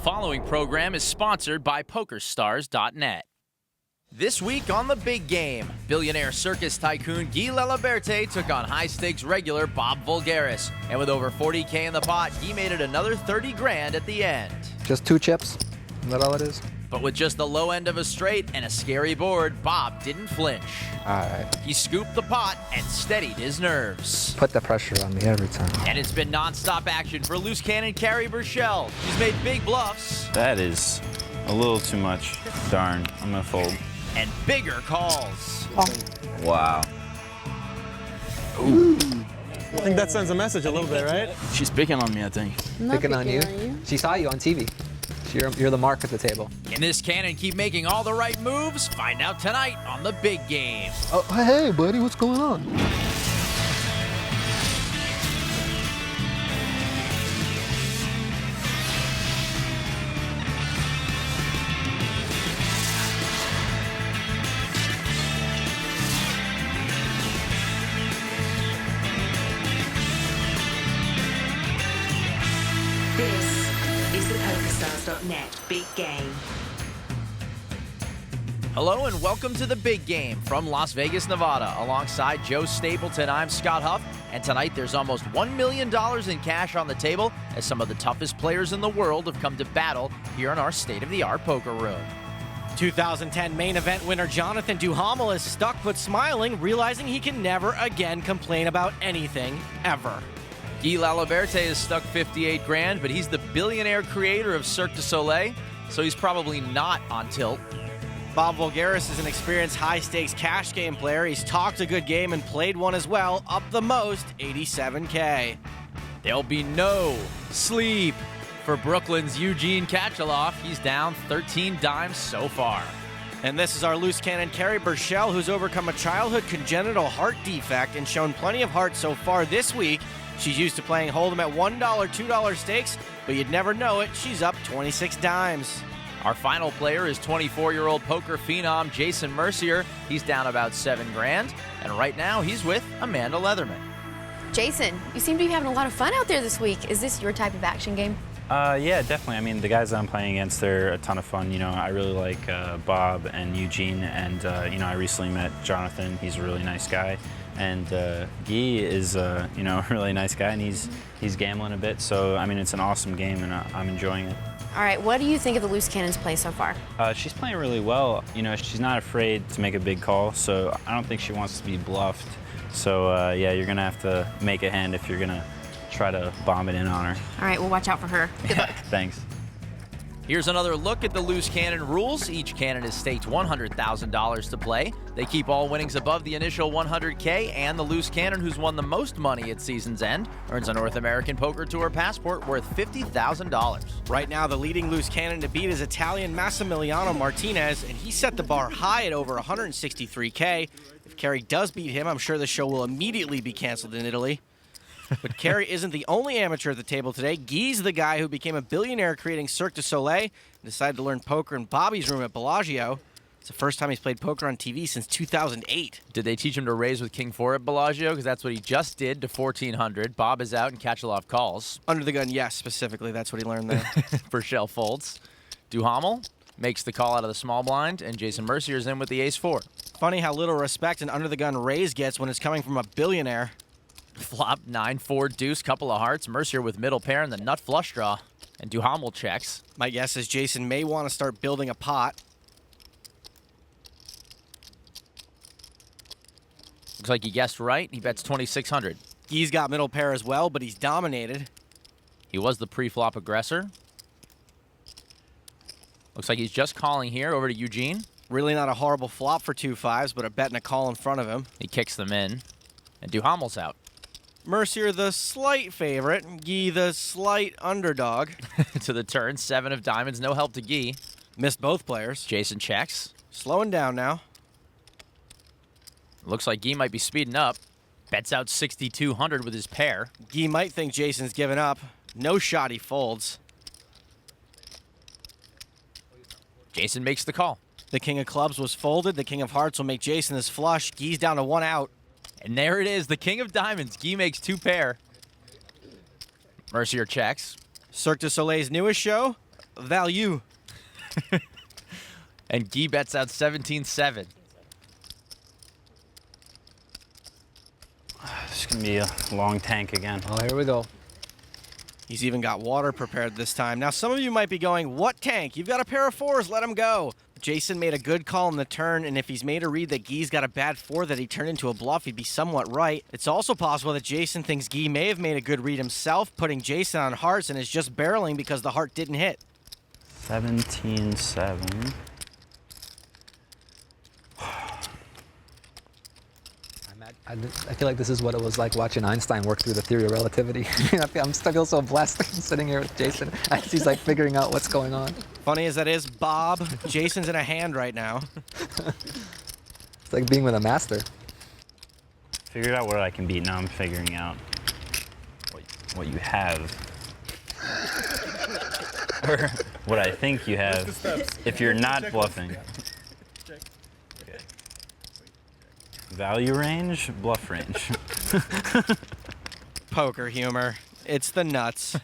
following program is sponsored by PokerStars.net. This week on The Big Game, billionaire circus tycoon Guy Laliberte took on high-stakes regular Bob Voulgaris. And with over $40K in the pot, he made it another 30 grand at the end. Just 2 chips? Is that all it is? But with just the low end of a straight and a scary board, Bob didn't flinch. All right. He scooped the pot and steadied his nerves. Put the pressure on me every time. And it's been non-stop action for loose cannon Kerry Burchell. He's made big bluffs. That is a little too much. Darn, I'm gonna fold. And bigger calls. Wow. I think that sends a message a little bit, right? She's picking on me, I think. Picking on you? She saw you on TV. You're the mark at the table. Can this cannon keep making all the right moves? Find out tonight on The Big Game. Oh, hey, buddy, what's going on? This is the PokerStars.net Big Game. Hello and welcome to The Big Game from Las Vegas, Nevada. Alongside Joe Stapleton, I'm Scott Huff. And tonight there's almost $1 million in cash on the table as some of the toughest players in the world have come to battle here in our state-of-the-art poker room. 2010 main event winner Jonathan Duhamel is stuck but smiling, realizing he can never again complain about anything, ever. Guy Laliberte is stuck 58 grand, but he's the billionaire creator of Cirque du Soleil, so he's probably not on tilt. Bob Voulgaris is an experienced high-stakes cash game player. He's talked a good game and played one as well, up the most, 87K. There'll be no sleep for Brooklyn's Eugene Kachaloff. He's down 13 dimes so far. And this is our loose cannon Kerry Burchell, who's overcome a childhood congenital heart defect and shown plenty of heart so far this week. She's used to playing Hold'em at $1, $2 stakes, but you'd never know it. She's up 26 dimes. Our final player is 24-year-old poker phenom Jason Mercier. He's down about 7 grand, and right now he's with Amanda Leatherman. Jason, you seem to be having a lot of fun out there this week. Is this your type of action game? Yeah, definitely. I mean, the guys that I'm playing against, they're a ton of fun. You know, I really like Bob and Eugene, and, you know, I recently met Jonathan. He's a really nice guy. And Guy is, you know, a really nice guy, and he's gambling a bit. So, I mean, it's an awesome game, and I'm enjoying it. All right, what do you think of the loose cannon's play so far? She's playing really well. You know, she's not afraid to make a big call, so I don't think she wants to be bluffed. So, yeah, you're going to have to make a hand if you're going to try to bomb it in on her. All right, we'll watch out for her. Good luck. Thanks. Here's another look at the loose cannon rules. Each cannon is staked $100,000 to play. They keep all winnings above the initial $100K, and the loose cannon who's won the most money at season's end earns a North American Poker Tour passport worth $50,000. Right now, the leading loose cannon to beat is Italian Massimiliano Martinez, and he set the bar high at over 163K. If Kerry does beat him, I'm sure the show will immediately be canceled in Italy. But Kerry isn't the only amateur at the table today. Guy's the guy who became a billionaire creating Cirque du Soleil and decided to learn poker in Bobby's room at Bellagio. It's the first time he's played poker on TV since 2008. Did they teach him to raise with King 4 at Bellagio? Because that's what he just did to 1,400. Bob is out and Kachaloff calls. Under the gun, yes, specifically. That's what he learned there. Burchell folds. Duhamel makes the call out of the small blind, and Jason Mercier's in with the ace-4. Funny how little respect an under-the-gun raise gets when it's coming from a billionaire. Flop 9-4 deuce, couple of hearts. Mercier with middle pair and the nut flush draw. And Duhamel checks. My guess is Jason may want to start building a pot. Looks like he guessed right. He bets 2,600. He's got middle pair as well, but he's dominated. He was the pre-flop aggressor. Looks like he's just calling here over to Eugene. Really not a horrible flop for 2-5s, but a bet and a call in front of him. He kicks them in. And Duhamel's out. Mercier the slight favorite, Guy the slight underdog. To the turn, 7 of diamonds, no help to Guy. Missed both players. Jason checks. Slowing down now. Looks like Guy might be speeding up. Bets out 6,200 with his pair. Guy might think Jason's given up. No shot, he folds. Jason makes the call. The king of clubs was folded. The king of hearts will make Jason his flush. Guy's down to 1 out. And there it is, the king of diamonds. Guy makes 2 pair. Mercier checks. Cirque du Soleil's newest show, value. And Guy bets out 17-7. It's going to be a long tank again. Oh, here we go. He's even got water prepared this time. Now, some of you might be going, what tank? You've got a pair of 4s, let him go. Jason made a good call in the turn, and if he's made a read that Guy's got a bad 4 that he turned into a bluff, he'd be somewhat right. It's also possible that Jason thinks Guy may have made a good read himself, putting Jason on hearts, and is just barreling because the heart didn't hit. 17-7. I feel like this is what it was like watching Einstein work through the theory of relativity. I feel so blessed sitting here with Jason as he's like figuring out what's going on. Funny as that is, Bob, Jason's in a hand right now. It's like being with a master. Figured out what I can beat. Now I'm figuring out what you have. Or what I think you have if you're not bluffing. Value range, bluff range. Poker humor. It's the nuts.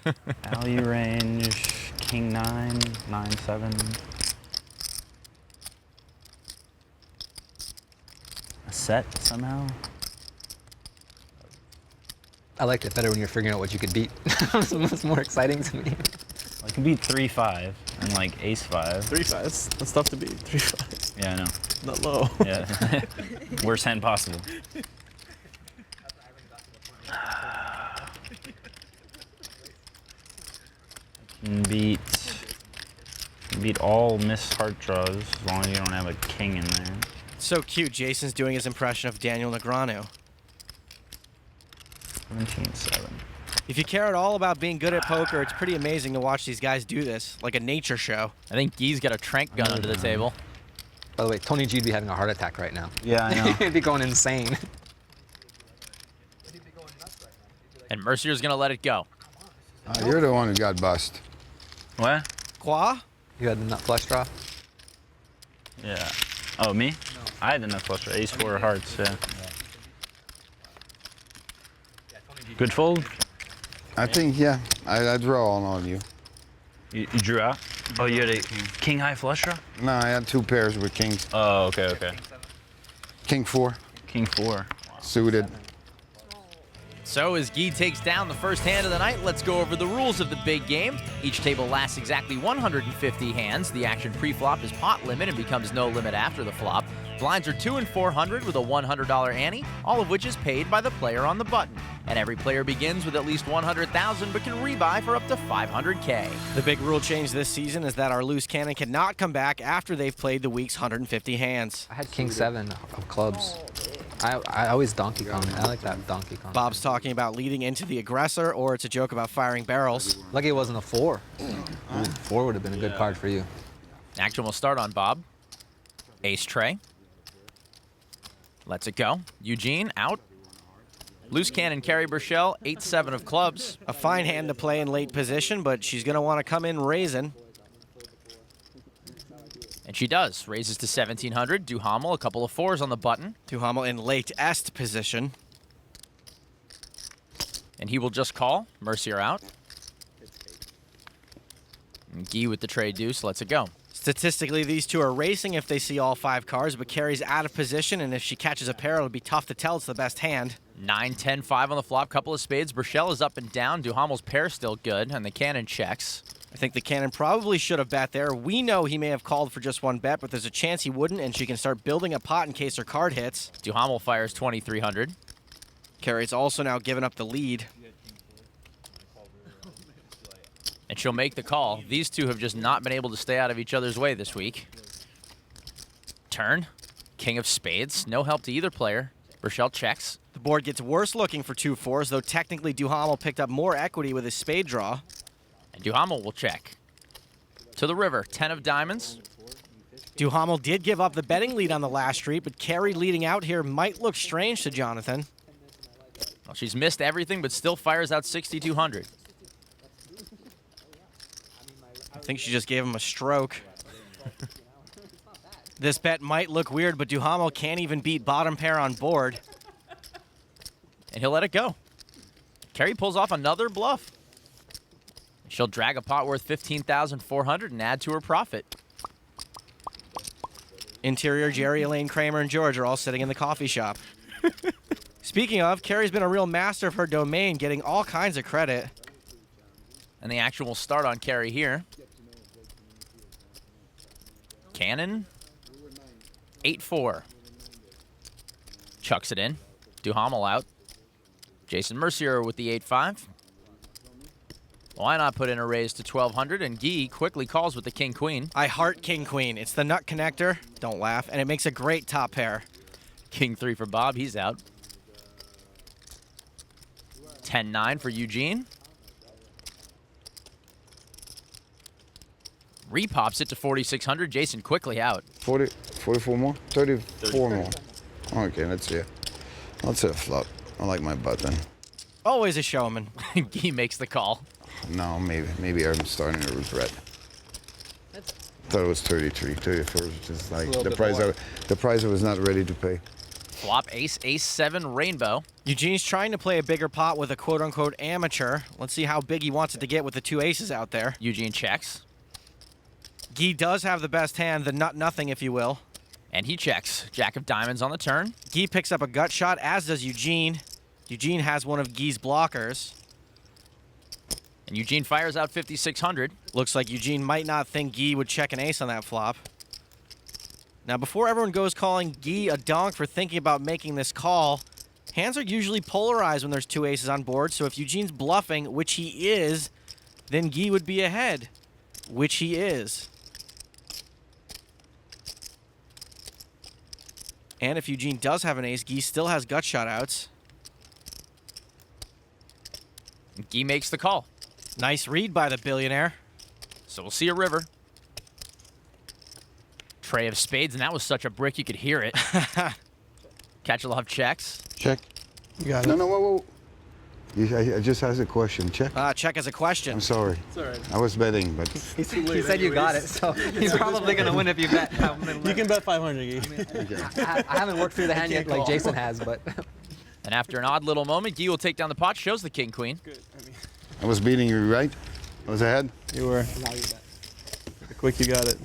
Value range, king 9, 9-7. A set somehow. I liked it better when you're figuring out what you could beat. It's more exciting to me. I can beat 3-5 and like ace 5. 3-5. That's tough to beat. 3-5. Yeah, I know. Not low. Yeah. Worst hand possible. Can beat all missed heart draws as long as you don't have a king in there. So cute. Jason's doing his impression of Daniel Negreanu. 17-7. If you care at all about being good at poker, it's pretty amazing to watch these guys do this, like a nature show. I think Guy's got a trank gun under the table. By the way, Tony G'd be having a heart attack right now. Yeah, I know. He'd be going insane. And Mercier's going to let it go. You're the one who got bust. What? Qua? You had the nut flush draw? Yeah. Oh, me? No. I had the nut flush. Ace 4 hearts, yeah. Good fold? I think, yeah. I draw on all of you. You drew out? Oh, you had a king high flush draw? No, I had 2 pairs with kings. Oh, okay, okay. King 4, King 4. suited. So as Guy takes down the first hand of the night, let's go over the rules of the big game. Each table lasts exactly 150 hands. The action pre-flop is pot limit and becomes no limit after the flop. Blinds are 2 and 400 with a $100 ante, all of which is paid by the player on the button. And every player begins with at least 100,000 but can rebuy for up to 500K. The big rule change this season is that our loose cannon cannot come back after they've played the week's 150 hands. I had king 7 of clubs. I always Donkey Kong. I like that Donkey Kong. Bob's talking about leading into the aggressor, or it's a joke about firing barrels. Lucky it wasn't a 4. Ooh, 4 would have been a good card for you. Action will start on Bob. Ace tray. Lets it go. Eugene out. Loose cannon Carrie Burchell, 8-7 of clubs. A fine hand to play in late position, but she's going to want to come in raising. And she does. Raises to 1,700. Duhamel, a couple of 4s on the button. Duhamel in late est position. And he will just call. Mercier out. And Guy with the trade deuce lets it go. Statistically, these two are racing if they see all 5 cards, but Carrie's out of position, and if she catches a pair, it'll be tough to tell it's the best hand. 9-10-5 on the flop. Couple of spades. Burchell is up and down. Duhamel's pair still good, and the cannon checks. I think the cannon probably should have bet there. We know he may have called for just 1 bet, but there's a chance he wouldn't, and she can start building a pot in case her card hits. Duhamel fires 2,300. Carrie's also now given up the lead. And she'll make the call. These two have just not been able to stay out of each other's way this week. Turn. King of spades. No help to either player. Burchell checks. The board gets worse looking for 2 4s, though technically Duhamel picked up more equity with his spade draw. And Duhamel will check. To the river. 10 of diamonds. Duhamel did give up the betting lead on the last street, but Carrie leading out here might look strange to Jonathan. Well, she's missed everything, but still fires out 6,200. I think she just gave him a stroke. This bet might look weird, but Duhamel can't even beat bottom pair on board. And he'll let it go. Carrie pulls off another bluff. She'll drag a pot worth $15,400 and add to her profit. Interior, Jerry, Elaine, Kramer, and George are all sitting in the coffee shop. Speaking of, Carrie's been a real master of her domain, getting all kinds of credit. And the action will start on Carrie here. Cannon, 8-4. Chucks it in. Duhamel out. Jason Mercier with the 8-5. Why not put in a raise to 1,200? And Guy quickly calls with the king-queen. I heart king-queen. It's the nut connector. Don't laugh. And it makes a great top pair. King-3 for Bob. He's out. 10-9 for Eugene. Repops it to 4,600. Jason quickly out. 44 more? 34 more. Okay, let's see. Let's hit a flop. I like my button. Always a showman. Guy makes the call. No, maybe I'm starting to regret. Thought it was 33, 34, which is like the price I was not ready to pay. Flop ace, ace-7, rainbow. Eugene's trying to play a bigger pot with a quote-unquote amateur. Let's see how big he wants it to get with the 2 aces out there. Eugene checks. Guy does have the best hand, the nut-nothing, if you will. And he checks. Jack of diamonds on the turn. Guy picks up a gut shot, as does Eugene. Eugene has one of Guy's blockers. And Eugene fires out 5,600. Looks like Eugene might not think Guy would check an ace on that flop. Now, before everyone goes calling Guy a donk for thinking about making this call, hands are usually polarized when there's 2 aces on board, so if Eugene's bluffing, which he is, then Guy would be ahead, which he is. And if Eugene does have an ace, Guy still has gut shot outs. Guy makes the call. Nice read by the billionaire. So we'll see a river. Tray of spades, and that was such a brick you could hear it. Kachalov checks. Check. You got it. No, whoa. I just asked a question. Check. Check as a question. I'm sorry. It's all right. I was betting, but He said you got it, so he's probably going to win if you bet. You can bet 500, Guy. okay. I haven't worked through the hand yet like Jason has, but And after an odd little moment, Guy will take down the pot, shows the king-queen. Good. I mean, I was beating you, right? I was ahead. you were. Quick, you got it.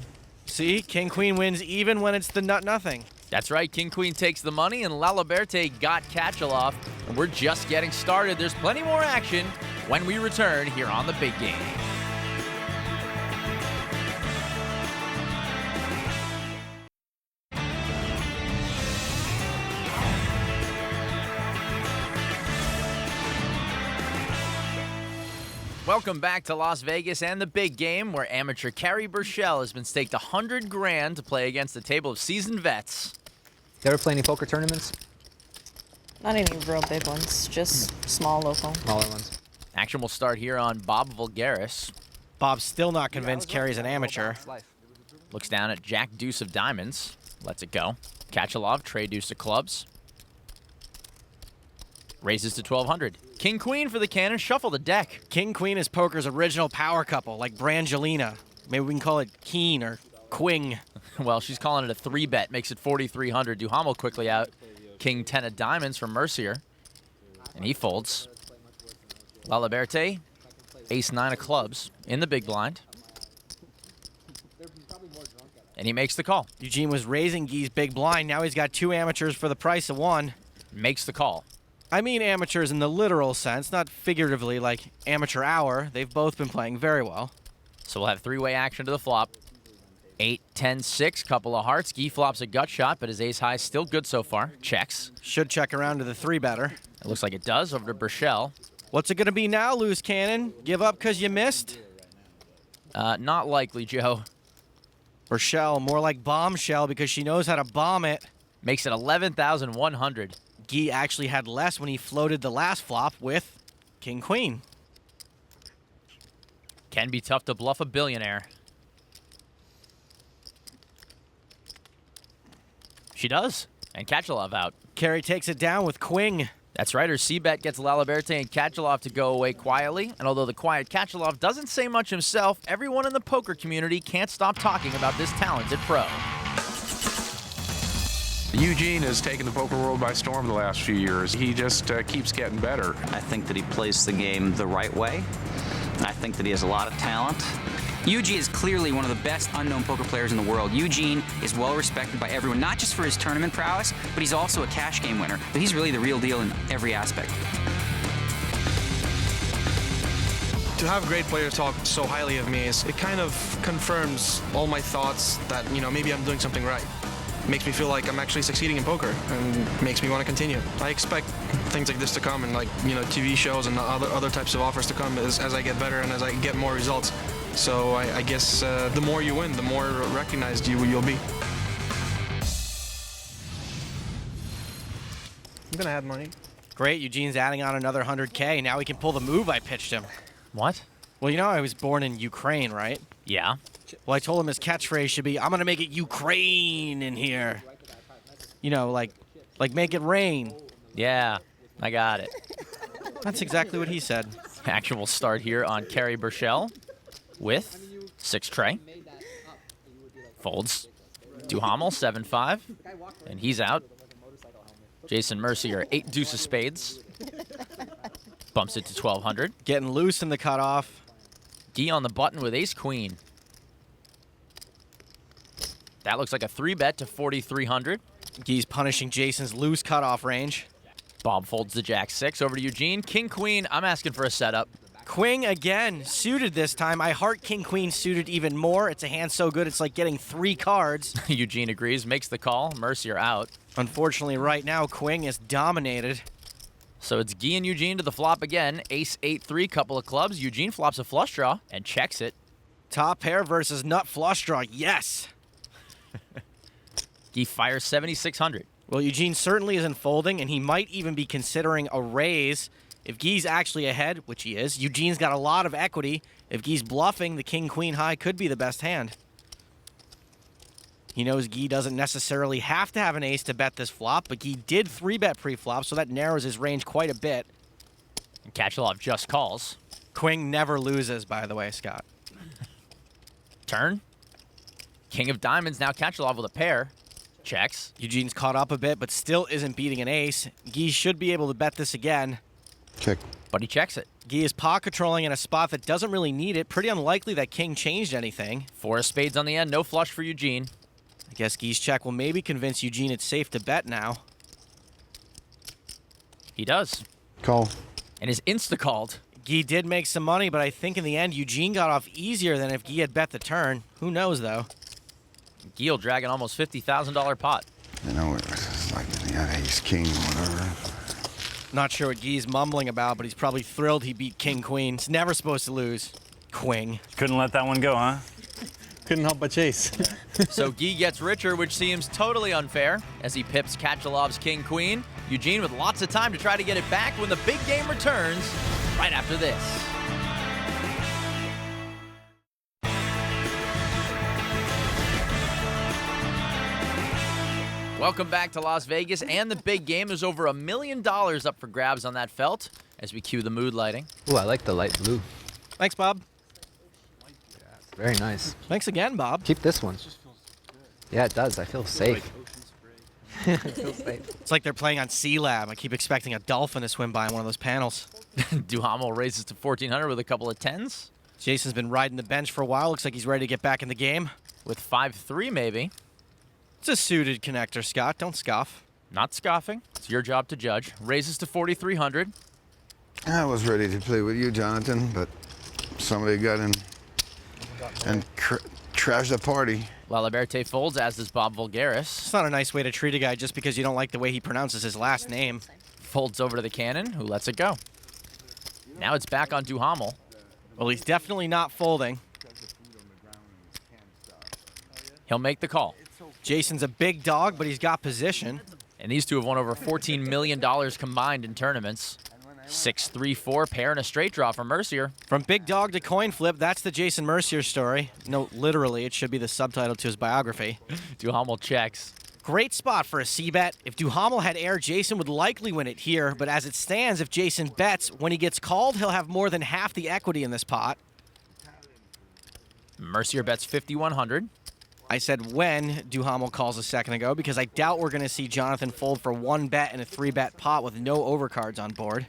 See, king-queen wins even when it's the nut-nothing. That's right, king-queen takes the money, and Laliberte got Kachalov. And we're just getting started. There's plenty more action when we return here on The Big Game. Welcome back to Las Vegas and The Big Game, where amateur Carrie Burchell has been staked $100,000 to play against a table of seasoned vets. you ever play any poker tournaments? Not any real big ones, just small local. Smaller ones. Action will start here on Bob Vulgaris. Bob's still not convinced Carrie's an amateur. Looks down at Jack Deuce of diamonds. Lets it go. Kachalov, Trey Deuce of clubs. Raises to 1,200. King Queen for the cannon. Shuffle the deck. King Queen is poker's original power couple, like Brangelina. Maybe we can call it Keen or Quing. Well, she's calling it a 3-bet. Makes it 4,300. Duhamel quickly out. King 10 of diamonds from Mercier. And he folds. Laliberte, ace 9 of clubs in the big blind. And he makes the call. Eugene was raising Guy's big blind. Now he's got 2 amateurs for the price of 1. Makes the call. I mean amateurs in the literal sense, not figuratively like amateur hour. They've both been playing very well. So we'll have 3-way action to the flop. 8, 10, 6, couple of hearts. Guy flops a gut shot, but his ace-high is still good so far. Checks. Should check around to the 3-better. It looks like it does. Over to Burchell. What's it going to be now, loose cannon? Give up because you missed? Not likely, Joe. Burchell, more like bombshell because she knows how to bomb it. Makes it 11,100. Guy actually had less when he floated the last flop with King Queen. Can be tough to bluff a billionaire. She does. And Kachalov out. Carrie takes it down with Quing. That's right. Her C-bet gets Laliberte and Kachalov to go away quietly. And although the quiet Kachalov doesn't say much himself, everyone in the poker community can't stop talking about this talented pro. Eugene has taken the poker world by storm the last few years. He just keeps getting better. I think that he plays the game the right way. I think that he has a lot of talent. Eugene is clearly one of the best unknown poker players in the world. Eugene is well respected by everyone, not just for his tournament prowess, but he's also a cash game winner. But he's really the real deal in every aspect. To have great players talk so highly of me, it kind of confirms all my thoughts that, maybe I'm doing something right. Makes me feel like I'm actually succeeding in poker and makes me want to continue. I expect things like this to come and TV shows and other types of offers to come as I get better and as I get more results. So I guess the more you win, the more recognized you'll be. I'm gonna add money. Great, Eugene's adding on another 100K. Now he can pull the move I pitched him. What? Well, I was born in Ukraine, right? Yeah. Well, I told him his catchphrase should be, I'm going to make it Ukraine in here. Like make it rain. Yeah, I got it. That's exactly what he said. Action will start here on Kerry Burchell with 6 tray. Folds. Duhamel, 7-5. And he's out. Jason Mercier, 8 deuce of spades. Bumps it to 1,200. Getting loose in the cutoff. Guy on the button with ace-queen. That looks like a 3-bet to 4,300. Guy's punishing Jason's loose cutoff range. Bob folds the jack-6 over to Eugene. King-queen, I'm asking for a setup. Queen again, suited this time. I heart king-queen suited even more. It's a hand so good, it's like getting 3 cards. Eugene agrees, makes the call. Mercier out. Unfortunately, right now, Queen is dominated. So it's Guy and Eugene to the flop again. Ace, 8-3, couple of clubs. Eugene flops a flush draw and checks it. Top pair versus nut flush draw, yes. Guy fires 7,600. Well, Eugene certainly isn't folding, and he might even be considering a raise. If Guy's actually ahead, which he is, Eugene's got a lot of equity. If Guy's bluffing, the king-queen high could be the best hand. He knows Guy doesn't necessarily have to have an ace to bet this flop, but Guy did 3-bet pre-flop, so that narrows his range quite a bit. And Kachelov just calls. Queen never loses, by the way, Scott. Turn. King of diamonds, now Kachelov with a pair. Checks. Eugene's caught up a bit, but still isn't beating an ace. Guy should be able to bet this again. Check. But he checks it. Guy is pot controlling in a spot that doesn't really need it. Pretty unlikely that king changed anything. 4 of spades on the end, no flush for Eugene. I guess Guy's check will maybe convince Eugene it's safe to bet now. He does. Call. And is insta-called. Guy did make some money, but I think in the end, Eugene got off easier than if Guy had bet the turn. Who knows, though? Guy will drag an almost $50,000 pot. It's like, ace, king, whatever. Not sure what Guy's mumbling about, but he's probably thrilled he beat king-queen. He's never supposed to lose. Queen. Couldn't let that one go, huh? Couldn't help but chase. So Guy gets richer, which seems totally unfair, as he pips Kachelov's king-queen. Eugene with lots of time to try to get it back when the big game returns right after this. Welcome back to Las Vegas and the big game. There's over $1 million up for grabs on that felt as we cue the mood lighting. Ooh, I like the light blue. Thanks, Bob. Very nice. Thanks again, Bob. Keep this one. Yeah, it does. I feel safe. I feel safe. It's like they're playing on C-Lab. I keep expecting a dolphin to swim by in one of those panels. Duhamel raises to 1,400 with a couple of 10s. Jason's been riding the bench for a while. Looks like he's ready to get back in the game. With 5-3, maybe. It's a suited connector, Scott. Don't scoff. Not scoffing. It's your job to judge. Raises to 4,300. I was ready to play with you, Jonathan, but somebody got in and trashed the party. Laliberte folds, as does Bob Voulgaris. It's not a nice way to treat a guy just because you don't like the way he pronounces his last name. Folds over to the cannon, who lets it go. Now it's back on Duhamel. Well, he's definitely not folding. He'll make the call. Jason's a big dog, but he's got position. And these two have won over $14 million combined in tournaments. 6-3-4 pair and a straight draw for Mercier. From big dog to coin flip, that's the Jason Mercier story. No, literally, it should be the subtitle to his biography. Duhamel checks. Great spot for a C-bet. If Duhamel had air, Jason would likely win it here, but as it stands, if Jason bets, when he gets called, he'll have more than half the equity in this pot. Mercier bets 5,100. I said when Duhamel calls a second ago because I doubt we're going to see Jonathan fold for 1 bet in a 3-bet pot with no overcards on board.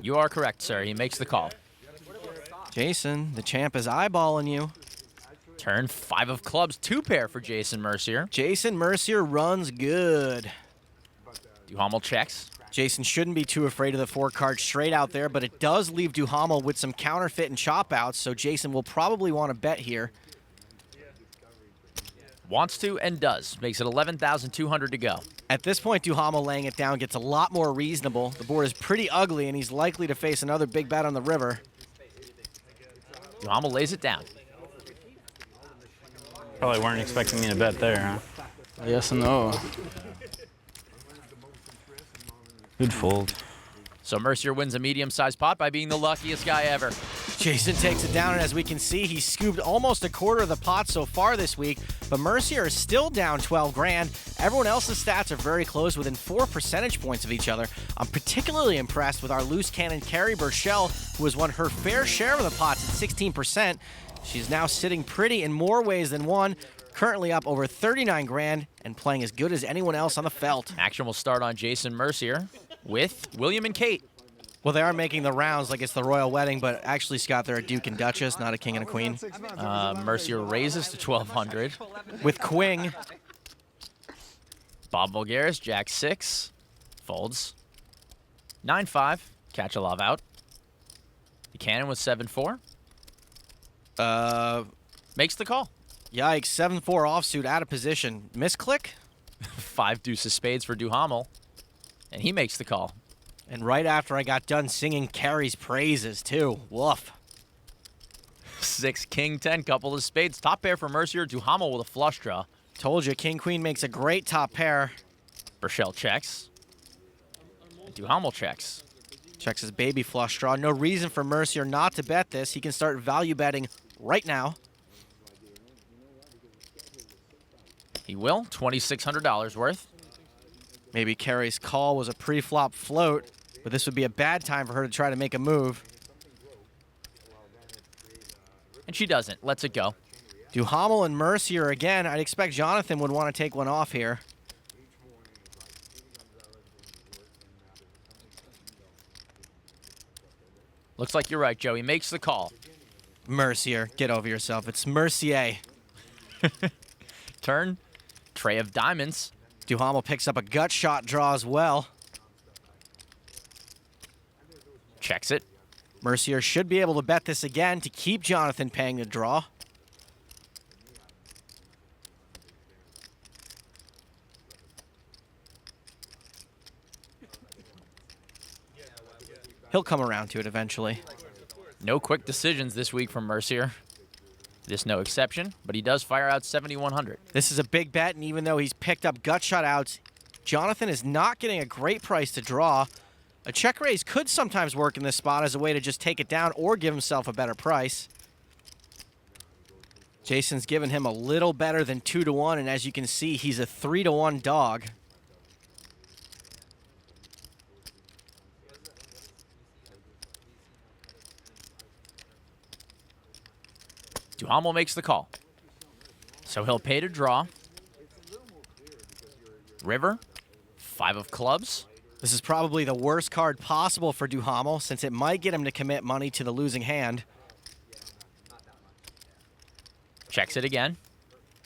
You are correct, sir. He makes the call. Jason, the champ is eyeballing you. Turn 5 of clubs, 2 pair for Jason Mercier. Jason Mercier runs good. Duhamel checks. Jason shouldn't be too afraid of the 4-card straight out there, but it does leave Duhamel with some counterfeit and chop outs, so Jason will probably want to bet here. Wants to and does. Makes it 11,200 to go. At this point, Duhamel laying it down gets a lot more reasonable. The board is pretty ugly, and he's likely to face another big bet on the river. Duhamel lays it down. Probably weren't expecting me to bet there, huh? Yes and no. Good fold. So Mercier wins a medium-sized pot by being the luckiest guy ever. Jason takes it down, and as we can see, he's scooped almost a quarter of the pot so far this week, but Mercier is still down 12 grand. Everyone else's stats are very close, within 4 percentage points of each other. I'm particularly impressed with our loose cannon Carrie Burchell, who has won her fair share of the pots at 16%. She's now sitting pretty in more ways than one, currently up over 39 grand and playing as good as anyone else on the felt. Action will start on Jason Mercier with William and Kate. Well, they are making the rounds like it's the royal wedding, but actually, Scott, they're a duke and duchess, not a king and a queen. Mercier raises to 1,200. With Quing. Bob Voulgaris, Jack 6, folds. 9-5, Kachalov out. Buchanan with 7-4. Makes the call. Yikes, 7-4 offsuit, out of position. Misclick? 5 deuces spades for Duhamel, and he makes the call. And right after I got done singing Carrie's praises, too. Woof. 6, king, 10, couple of spades. Top pair for Mercier, Duhamel with a flush draw. Told you, king, queen makes a great top pair. Burchell checks. Duhamel checks. Checks his baby flush draw. No reason for Mercier not to bet this. He can start value betting right now. He will, $2,600 worth. Maybe Carrie's call was a pre-flop float, but this would be a bad time for her to try to make a move. And she doesn't. Lets it go. Duhamel and Mercier again. I'd expect Jonathan would want to take one off here. Looks like you're right, Joe. He makes the call. Mercier, get over yourself. It's Mercier. Turn, tray of diamonds. Duhamel picks up a gut shot draw as well. Checks it. Mercier should be able to bet this again to keep Jonathan paying the draw. He'll come around to it eventually. No quick decisions this week from Mercier. This no exception, but he does fire out 7,100. This is a big bet, and even though he's picked up gut shot outs, Jonathan is not getting a great price to draw. A check raise could sometimes work in this spot as a way to just take it down or give himself a better price. Jason's given him a little better than 2-1, and as you can see, he's a 3-1 dog. Duhamel makes the call. So he'll pay to draw. River, 5 of clubs. This is probably the worst card possible for Duhamel, since it might get him to commit money to the losing hand. Checks it again.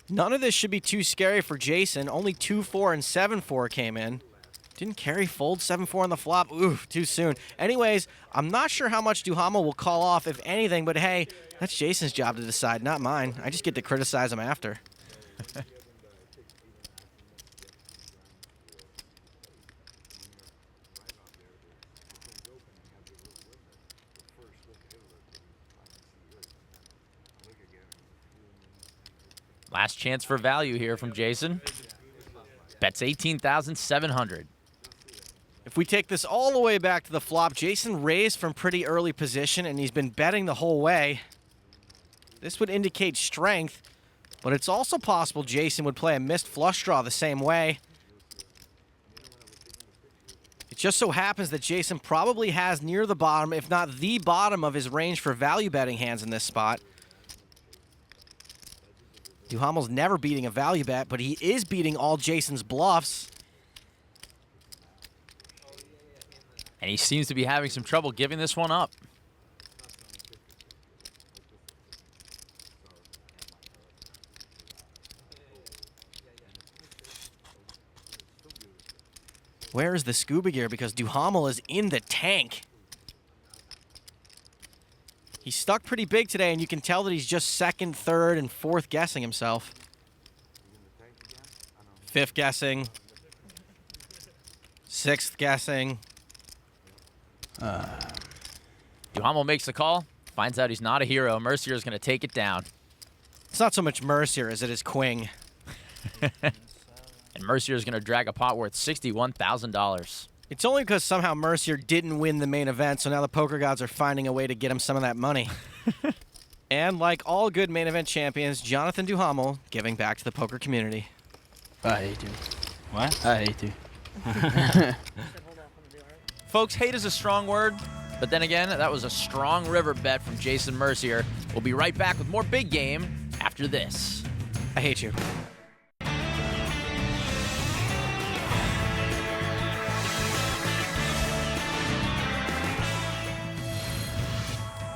None of this should be too scary for Jason. Only 2-4 and 7-4 came in. Didn't Carrie fold 7-4 on the flop? Oof, too soon. Anyways, I'm not sure how much Duhamel will call off, if anything, but hey, that's Jason's job to decide, not mine. I just get to criticize him after. Last chance for value here from Jason. Bets 18,700. If we take this all the way back to the flop, Jason raised from pretty early position, and he's been betting the whole way. This would indicate strength, but it's also possible Jason would play a missed flush draw the same way. It just so happens that Jason probably has near the bottom, if not the bottom, of his range for value betting hands in this spot. Duhamel's never beating a value bet, but he is beating all Jason's bluffs. And he seems to be having some trouble giving this one up. Where is the scuba gear? Because Duhamel is in the tank. He's stuck pretty big today, and you can tell that he's just second, third, and fourth guessing himself. Fifth guessing. Sixth guessing. Duhamel makes the call, finds out he's not a hero. Mercier is going to take it down. It's not so much Mercier as it is Quing. And Mercier is going to drag a pot worth $61,000. It's only because somehow Mercier didn't win the main event, so now the poker gods are finding a way to get him some of that money. And like all good main event champions, Jonathan Duhamel giving back to the poker community. I hate you. What? I hate you. Folks, hate is a strong word, but then again, that was a strong river bet from Jason Mercier. We'll be right back with more Big Game after this. I hate you.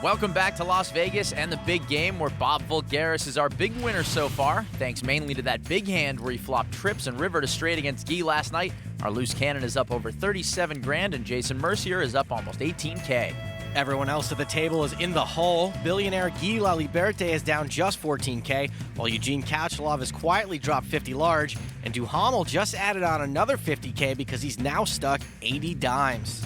Welcome back to Las Vegas and the Big Game, where Bob Voulgaris is our big winner so far, thanks mainly to that big hand where he flopped trips and river to straight against Guy last night. Our loose cannon is up over 37 grand, and Jason Mercier is up almost 18K. Everyone else at the table is in the hole. Billionaire Guy Laliberte is down just 14K, while Eugene Kachalov has quietly dropped 50 large, and Duhamel just added on another 50K because he's now stuck 80 dimes.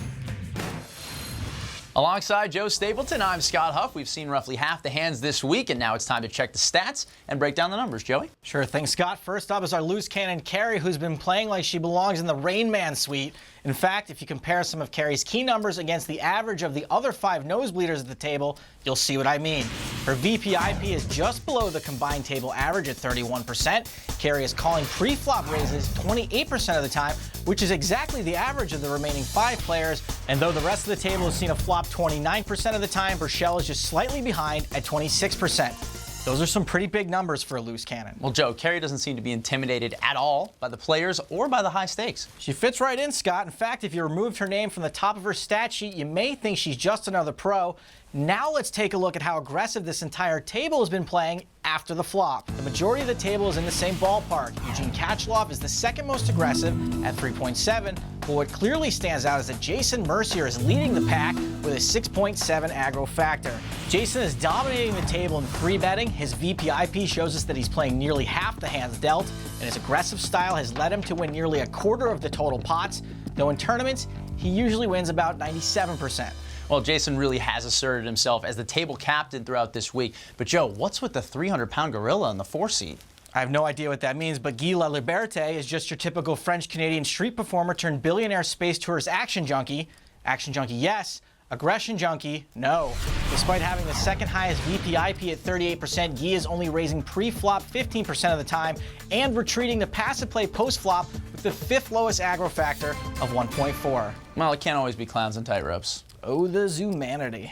Alongside Joe Stapleton, I'm Scott Huff. We've seen roughly half the hands this week, and now it's time to check the stats and break down the numbers. Joey? Sure thing, Scott. First up is our loose cannon Carrie, who's been playing like she belongs in the Rain Man suite. In fact, if you compare some of Carrie's key numbers against the average of the other 5 nosebleeders at the table, you'll see what I mean. Her VPIP is just below the combined table average at 31%. Carrie is calling pre-flop raises 28% of the time, which is exactly the average of the remaining 5 players. And though the rest of the table has seen a flop 29% of the time, Burchell is just slightly behind at 26%. Those are some pretty big numbers for a loose cannon. Well, Joe, Carrie doesn't seem to be intimidated at all by the players or by the high stakes. She fits right in, Scott. In fact, if you removed her name from the top of her stat sheet, you may think she's just another pro. Now let's take a look at how aggressive this entire table has been playing after the flop. The majority of the table is in the same ballpark. Eugene Kachalov is the second most aggressive at 3.7, but what clearly stands out is that Jason Mercier is leading the pack with a 6.7 aggro factor. Jason is dominating the table in free betting. His VPIP shows us that he's playing nearly half the hands dealt, and his aggressive style has led him to win nearly a quarter of the total pots, though in tournaments, he usually wins about 97%. Well, Jason really has asserted himself as the table captain throughout this week. But, Joe, what's with the 300-pound gorilla in the 4 seat? I have no idea what that means, but Guy Laliberte is just your typical French-Canadian street performer turned billionaire space tourist action junkie. Action junkie, yes. Aggression junkie, no. Despite having the second highest VPIP at 38%, Guy is only raising pre-flop 15% of the time and retreating to passive play post-flop with the 5th lowest aggro factor of 1.4. Well, it can't always be clowns and tightrops. Oh, the Zoomanity.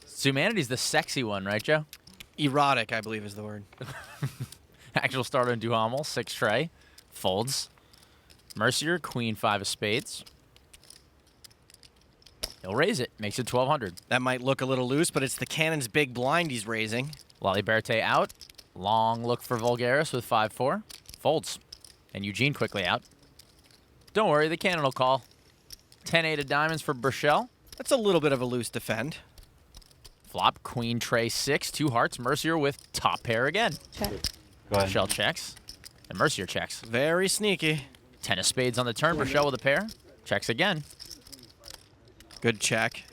Zoomanity's the sexy one, right, Joe? Erotic, I believe is the word. Actual starter in Duhamel, 6 tray, folds. Mercier, queen 5 of spades. He'll raise it, makes it 1,200. That might look a little loose, but it's the cannon's big blind he's raising. Laliberte out. Long look for Voulgaris with 5-4. Folds. And Eugene quickly out. Don't worry, the cannon will call. 10-8 of diamonds for Burchell. That's a little bit of a loose defend. Flop, queen, tray, 6, 2 hearts. Mercier with top pair again. Check. Go ahead. Burchell checks. And Mercier checks. Very sneaky. 10 of spades on the turn. Burchell with a pair. Checks again. Good check.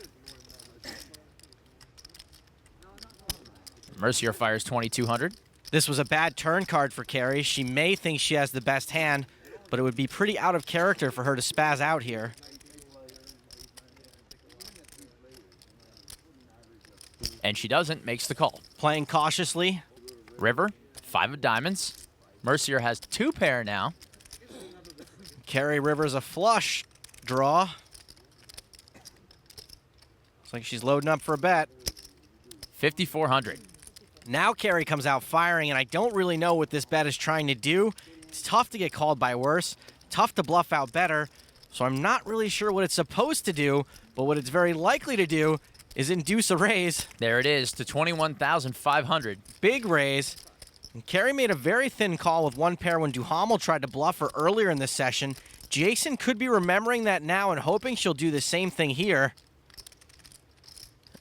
Mercier fires 2,200. This was a bad turn card for Carrie. She may think she has the best hand, but it would be pretty out of character for her to spaz out here. And she doesn't, makes the call. Playing cautiously. River, 5 of diamonds. Mercier has 2 pair now. Carrie Rivers a flush draw. Looks like she's loading up for a bet. 5,400. Now Carrie comes out firing, and I don't really know what this bet is trying to do. It's tough to get called by worse, tough to bluff out better, So I'm not really sure what it's supposed to do, but what it's very likely to do is induce a raise. There it is to 21,500. Big raise. And Kerry made a very thin call with one pair when Duhamel tried to bluff her earlier in the session. Jason could be remembering that now and hoping she'll do the same thing here.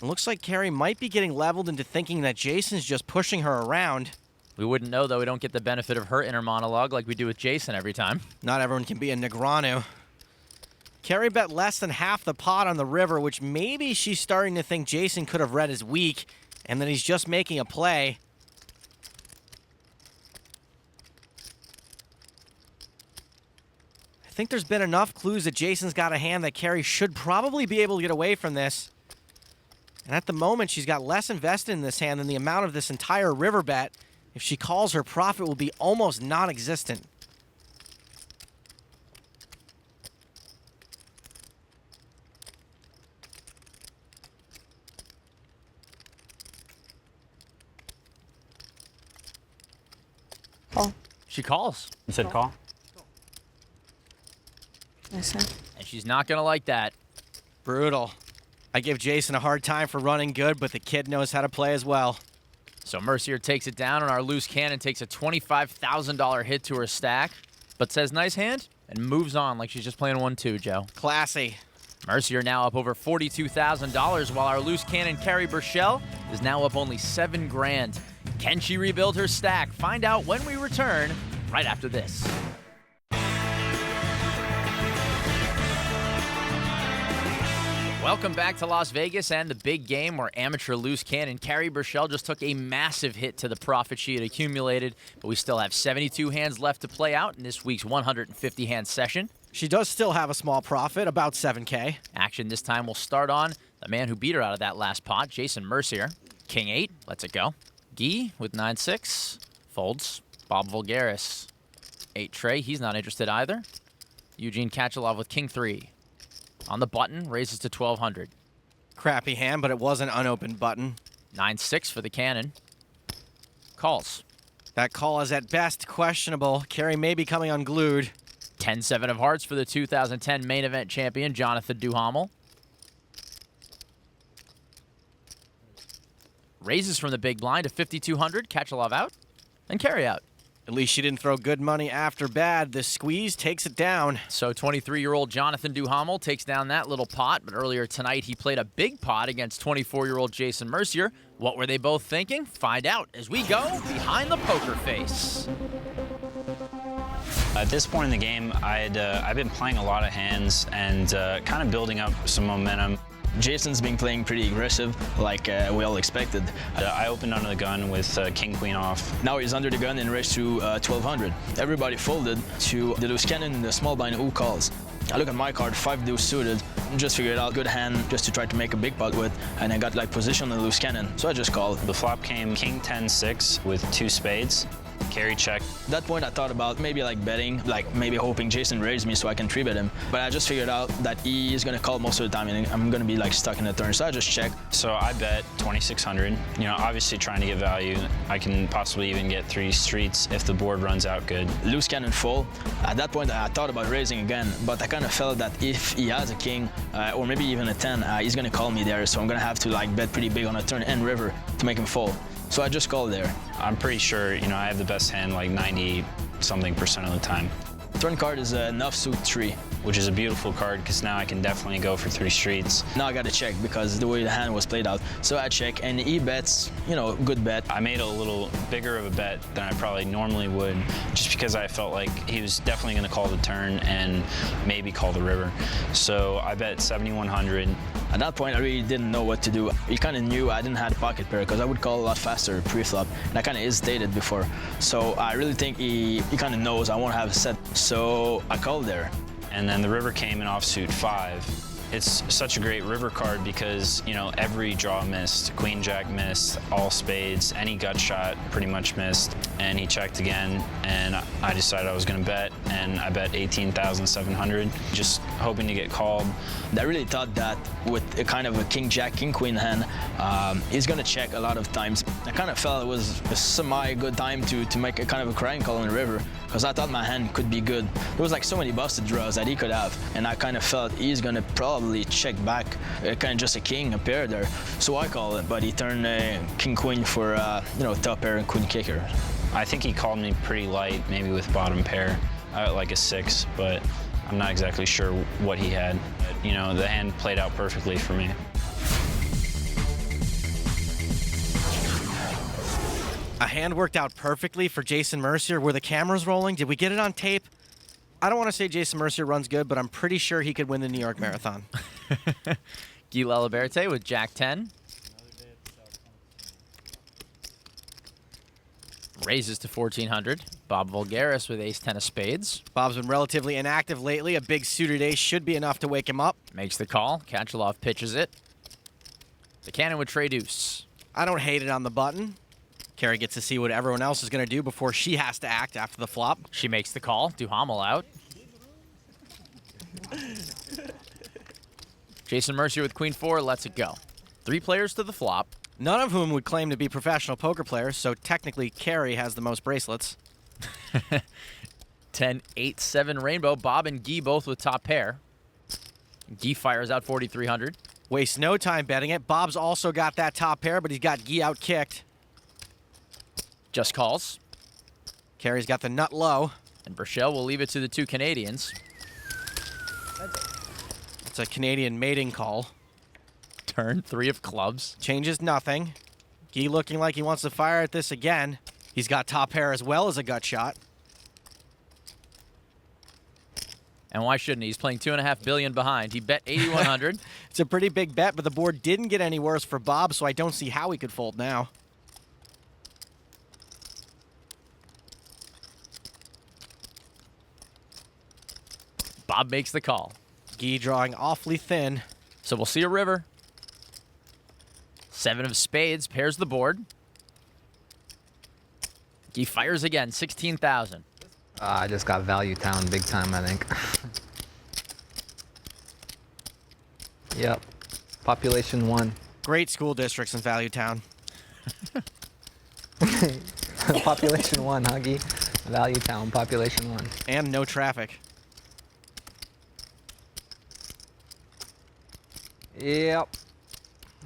It looks like Kerry might be getting leveled into thinking that Jason's just pushing her around. We wouldn't know, though. We don't get the benefit of her inner monologue like we do with Jason every time. Not everyone can be a Negreanu. Kerry bet less than half the pot on the river, which maybe she's starting to think Jason could have read as weak and that he's just making a play. I think there's been enough clues that Jason's got a hand that Kerry should probably be able to get away from this. And at the moment, she's got less invested in this hand than the amount of this entire river bet. If she calls, her profit will be almost non-existent. Call. She calls. You said call? I said. And she's not going to like that. Brutal. I give Jason a hard time for running good, but the kid knows how to play as well. So Mercier takes it down, and our loose cannon takes a $25,000 hit to her stack, but says nice hand and moves on like she's just playing 1-2, Joe. Classy. Mercier now up over $42,000, while our loose cannon Kerry Burchell is now up only $7,000. Can she rebuild her stack? Find out when we return right after this. Welcome back to Las Vegas and the big game where amateur loose cannon Kerry Burchell just took a massive hit to the profit she had accumulated, but we still have 72 hands left to play out in this week's 150-hand session. She does still have a small profit, about $7K. Action this time will start on the man who beat her out of that last pot, Jason Mercier. King 8, lets it go. Guy with 9-6, folds. Bob Voulgaris, 8 Trey, he's not interested either. Eugene Kachalov with King 3. On the button, raises to 1,200. Crappy hand, but it was an unopened button. 9-6 for the cannon. Calls. That call is at best questionable. Kerry may be coming unglued. 10-7 of hearts for the 2010 main event champion, Jonathan Duhamel. Raises from the big blind to 5,200. Kachalov out. And Kerry out. At least she didn't throw good money after bad. The squeeze takes it down. So 23-year-old Jonathan Duhamel takes down that little pot, but earlier tonight he played a big pot against 24-year-old Jason Mercier. What were they both thinking? Find out as we go behind the poker face. At this point in the game, I've been playing a lot of hands and kind of building up some momentum. Jason's been playing pretty aggressive, like we all expected. I opened under the gun with King-Queen off. Now he's under the gun and raised to 1,200. Everybody folded to the loose cannon and the small blind who calls. I look at my card, 5 deuce suited, just figured out good hand just to try to make a big pot with, and I got like position on the loose cannon, so I just called. The flop came King 10-6 with 2 spades. Carry check. At that point I thought about maybe like betting, like maybe hoping Jason raised me so I can 3-bet him. But I just figured out that he is gonna call most of the time and I'm gonna be like stuck in the turn, so I just check. So I bet 2,600. You know, obviously trying to get value. I can possibly even get 3 streets if the board runs out good. Loose cannon full. At that point I thought about raising again, but I kind of felt that if he has a king or maybe even a 10, he's gonna call me there, so I'm gonna have to like bet pretty big on a turn and river to make him fold. So I just called there. I'm pretty sure, you know, I have the best hand like 90-something% of the time. Turn card is enough suit 3. Which is a beautiful card because now I can definitely go for 3 streets. Now I gotta check because the way the hand was played out. So I check and he bets, you know, good bet. I made a little bigger of a bet than I probably normally would just because I felt like he was definitely gonna call the turn and maybe call the river. So I bet 7,100. At that point I really didn't know what to do. He kind of knew I didn't have a pocket pair because I would call a lot faster pre-flop and I kind of hesitated before. So I really think he kind of knows I won't have a set. So I called there. And then the river came in offsuit 5. It's such a great river card because, you know, every draw missed. Queen Jack missed, all spades, any gut shot pretty much missed. And he checked again, and I decided I was gonna bet, and I bet 18,700, just hoping to get called. I really thought that with a kind of a King Jack, King Queen hand, he's gonna check a lot of times. I kind of felt it was a semi-good time to make a kind of a crying call on the river. because I thought my hand could be good. There was like so many busted draws that he could have, and I kind of felt he's gonna probably check back, kind of just a king, a pair there. So I call it, but he turned king queen for top pair and queen kicker. I think he called me pretty light, maybe with bottom pair, like a 6, but I'm not exactly sure what he had. You know, the hand played out perfectly for me. A hand worked out perfectly for Jason Mercier. Were the cameras rolling? Did we get it on tape? I don't want to say Jason Mercier runs good, but I'm pretty sure he could win the New York Marathon. Guy Laliberte with Jack 10. Raises to 1400. Bob Voulgaris with Ace 10 of spades. Bob's been relatively inactive lately. A big suited ace should be enough to wake him up. Makes the call. Kachalov pitches it. The cannon with Trey Deuce. I don't hate it on the button. Carrie gets to see what everyone else is going to do before she has to act after the flop. She makes the call. Duhamel out. Jason Mercier with Queen 4 lets it go. 3 players to the flop. None of whom would claim to be professional poker players, so technically Carrie has the most bracelets. 10, 8, 7 rainbow. Bob and Guy both with top pair. Guy fires out 4,300. Wastes no time betting it. Bob's also got that top pair, but he's got Guy out kicked. Just calls. Carrie's got the nut low. And Burchell will leave it to the 2 Canadians. It's a Canadian mating call. Turn 3 of clubs. Changes nothing. Guy looking like he wants to fire at this again. He's got top pair as well as a gut shot. And why shouldn't he? He's playing $2.5 billion behind. He bet 8,100. It's a pretty big bet, but the board didn't get any worse for Bob, so I don't see how he could fold now. Bob makes the call. Guy drawing awfully thin. So we'll see a river. 7 of spades pairs the board. Guy fires again, 16,000. I just got Value Town big time, I think. Yep. Population 1. Great school districts in Value Town. Population 1, Huggy. Value Town, Population 1. And no traffic. Yep.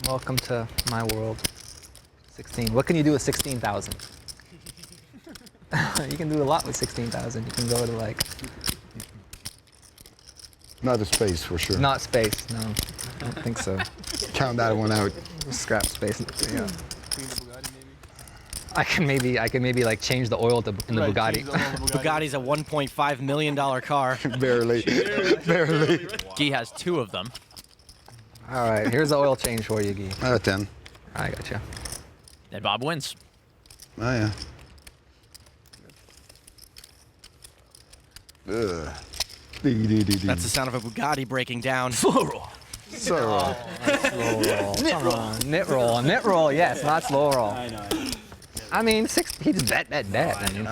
Welcome to my world. 16. What can you do with 16,000? You can do a lot with 16,000. You can go to like... Not a space for sure. Not space, no. I don't think so. Count that one out. Scrap space. Yeah. I can maybe like change the oil in the Bugatti. Bugatti's a $1.5 million car. Barely. Barely. Guy has 2 of them. All right, here's the oil change for you, Guy. 10. I gotcha. And Bob wins. Oh, yeah. Ugh. That's the sound of a Bugatti breaking down. Slow roll. So. Slow roll. Come on. Knit roll. Knit roll, yes, not slow roll. I know. I mean, he just bet. I mean,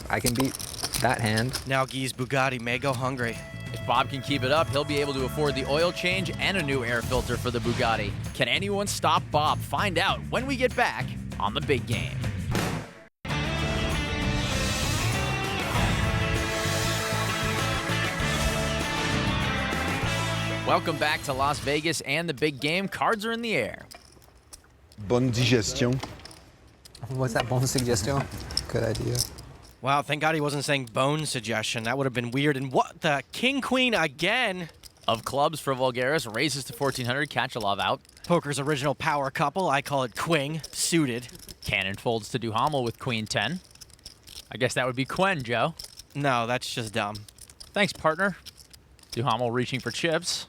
I can beat that hand. Now Guy's Bugatti may go hungry. If Bob can keep it up, he'll be able to afford the oil change and a new air filter for the Bugatti. Can anyone stop Bob? Find out when we get back on The Big Game. Welcome back to Las Vegas and The Big Game. Cards are in the air. Bonne digestion. What's that, bonne suggestion? Good idea. Wow, thank God he wasn't saying bone suggestion. That would have been weird. And what the? King Queen again. Of clubs for Voulgaris, raises to 1400, Kachalov out. Poker's original power couple, I call it Queen, suited. Cannon folds to Duhamel with Queen 10. I guess that would be Quen, Joe. No, that's just dumb. Thanks, partner. Duhamel reaching for chips.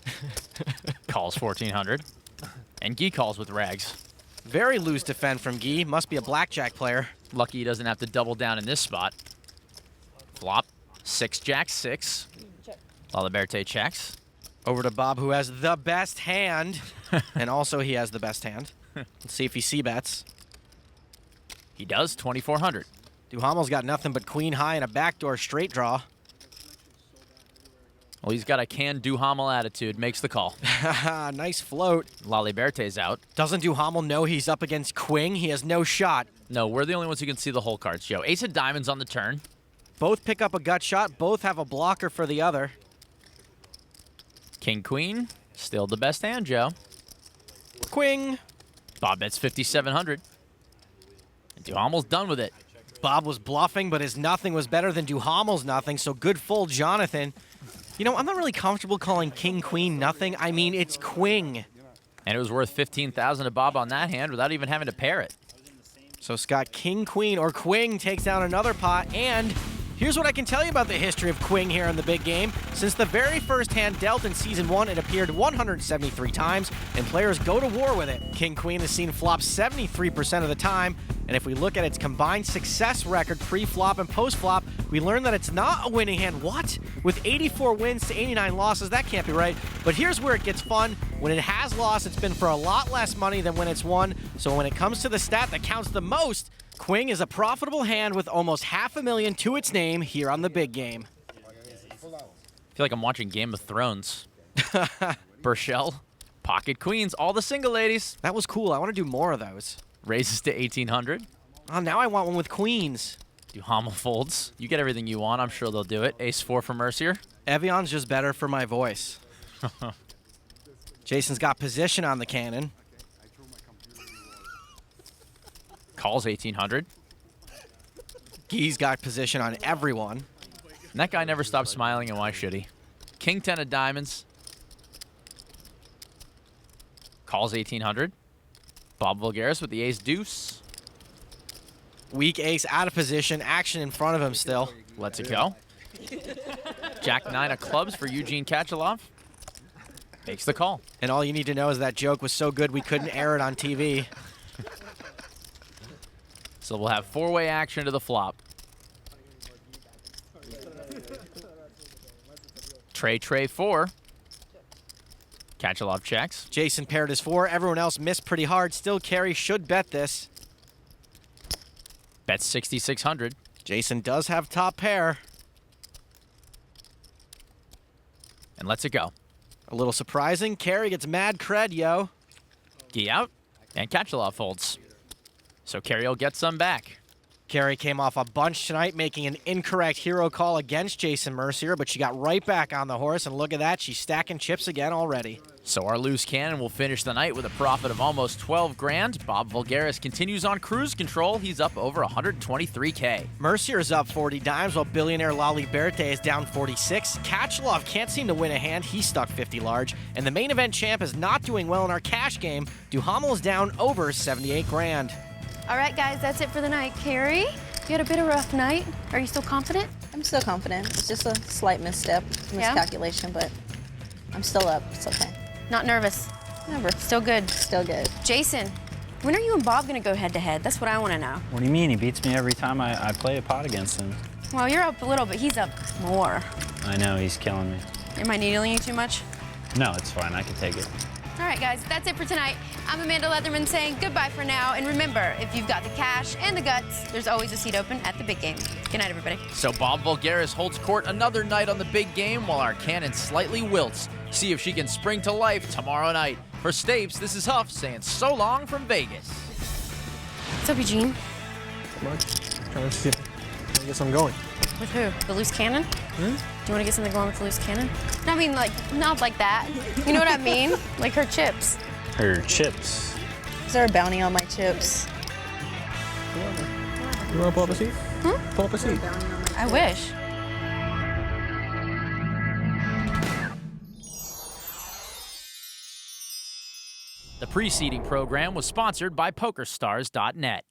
Calls 1400. And Guy calls with rags. Very loose defend from Guy. Must be a blackjack player. Lucky he doesn't have to double down in this spot. Flop. 6 Jack 6. Laliberte checks. Over to Bob, who has the best hand. And also he has the best hand. Let's see if he c-bets. He does, 2400. Duhamel's got nothing but queen high and a backdoor straight draw. Well, he's got a can Duhamel attitude. Makes the call. Nice float. Laliberte's out. Doesn't Duhamel know he's up against Queen? He has no shot. No, we're the only ones who can see the whole cards, Joe. Ace of diamonds on the turn. Both pick up a gut shot. Both have a blocker for the other. King Queen, still the best hand, Joe. Queen. Bob bets 5,700. And Duhamel's done with it. Bob was bluffing, but his nothing was better than Duhamel's nothing, so good fold, Jonathan. You know, I'm not really comfortable calling King Queen nothing. I mean, it's Queen. And it was worth 15,000 to Bob on that hand without even having to pair it. So Scott, King Queen or Queen takes down another pot, and here's what I can tell you about the history of Queen here in the big game. Since the very first hand dealt in Season 1, it appeared 173 times, and players go to war with it. King Queen is seen flop 73% of the time, and if we look at its combined success record pre-flop and post-flop, we learn that it's not a winning hand. What? With 84 wins to 89 losses, that can't be right. But here's where it gets fun. When it has lost, it's been for a lot less money than when it's won. So when it comes to the stat that counts the most, Queen is a profitable hand with almost $500,000 to its name here on the big game. I feel like I'm watching Game of Thrones. Burchell, pocket queens, all the single ladies. That was cool. I want to do more of those. Raises to 1,800. Oh, now I want one with queens. Duhamel folds. You get everything you want. I'm sure they'll do it. Ace-4 for Mercier. Evian's just better for my voice. Jason's got position on the cannon. Calls 1,800. Guy's got position on everyone. And that guy never stopped smiling, and why should he? King 10 of diamonds. Calls 1,800. Bob Voulgaris with the ace-deuce. Weak ace out of position. Action in front of him still. Lets it go. Jack 9 of clubs for Eugene Kachalov. Makes the call. And all you need to know is that joke was so good we couldn't air it on TV. So we'll have four-way action to the flop. Trey 4. Kachalov checks. Jason paired his 4. Everyone else missed pretty hard. Still, Carey should bet this. Bets 6,600. Jason does have top pair. And lets it go. A little surprising. Carey gets mad cred, yo. Guy out. And Kachalov folds. So Carey will get some back. Carey came off a bunch tonight, making an incorrect hero call against Jason Mercier, but she got right back on the horse, and look at that, she's stacking chips again already. So our loose cannon will finish the night with a profit of almost 12 grand. Bob Voulgaris continues on cruise control. He's up over 123K. Mercier is up 40 dimes, while billionaire Lali Berthe is down 46. Kachalov can't seem to win a hand. He's stuck 50 large. And the main event champ is not doing well in our cash game. Duhamel is down over 78 grand. All right, guys, that's it for the night. Carey, you had a bit of a rough night. Are you still confident? I'm still confident. It's just a slight misstep, miscalculation, but I'm still up. It's okay. Not nervous? Never. Still good? Still good. Jason, when are you and Bob going to go head-to-head? That's what I want to know. What do you mean? He beats me every time I play a pot against him. Well, you're up a little, but he's up more. I know, he's killing me. Am I needling you too much? No, it's fine. I can take it. All right, guys, that's it for tonight. I'm Amanda Leatherman saying goodbye for now. And remember, if you've got the cash and the guts, there's always a seat open at the big game. Good night, everybody. So Bob Voulgaris holds court another night on the big game while our cannon slightly wilts. See if she can spring to life tomorrow night. For Stapes, this is Huff saying so long from Vegas. What's up, Eugene? Not much. Trying to get some going. With who? The loose cannon? Do you want to get something going with the loose cannon? No, I mean, like, not like that. You know what I mean? Like her chips. Her chips? Is there a bounty on my chips? You want to pull up a seat? Pull up a seat. I wish. The preceding program was sponsored by PokerStars.net.